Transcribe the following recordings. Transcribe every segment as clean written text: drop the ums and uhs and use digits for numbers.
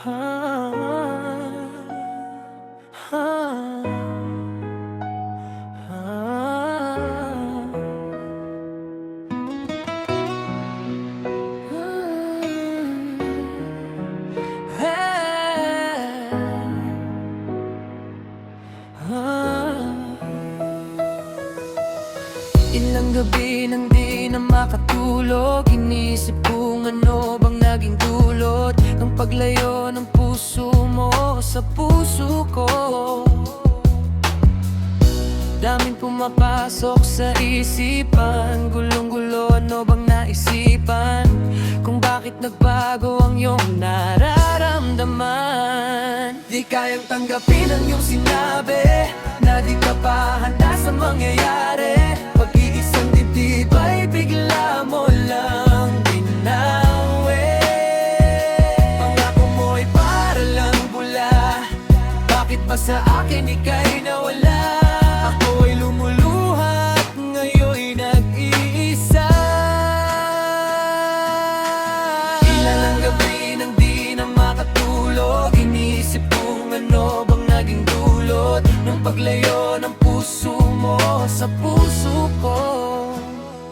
Ah, ah, Ilang gabi nang di na makatulog, inisip kung ano bang naging dulot ng paglayo ng puso mo sa puso ko. Daming pumapasok sa isipan, gulong-gulo, ano bang naisipan? Kung bakit nagbago ang iyong nararamdaman. Di kayang tanggapin ang iyong sinabi na di ka pa handa sa mangyayari. Pag-iisang dibdib ay bigla mo lang binawi. Pangako mo'y para lang bula, bakit ba sa akin ika'y nawala? Ako'y lumuluha at ngayon'y nag-iisa. Ilan ang gabi nang di na makatulog, inisip kung ano bang naging dulot ng paglayo ng puso mo sa puso ko.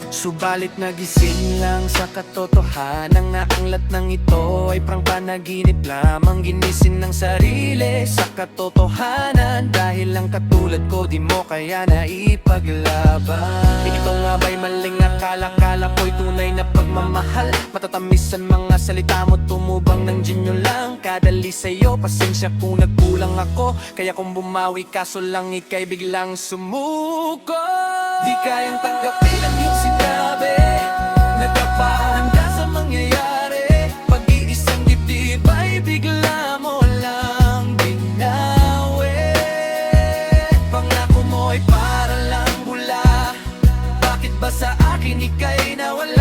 Subalit nagising lang sa katotohanan na ang lahat ng ito ay prang panaginip lamang. Ginising ng sarili sa katotohanan, dahil lang katulad ko di mo kaya naipaglaban. Ito nga ba'y maling akala? Kala ko'y tunay na pagmamahal. Matatamisan mga salita mo, tumubang ng ginyo lang. Kadali sa'yo, pasensya kung nagkulang ako. Kaya kung bumawi kaso lang ika'y biglang sumuko. Di kayang tanggapin ang iyong sinabi, nagpapahanda sa mangyayari. Pag-iisang dibdib ay bigla mo lang binawi. Pangako mo ay para lang bula, bakit ba sa akin ika'y nawala?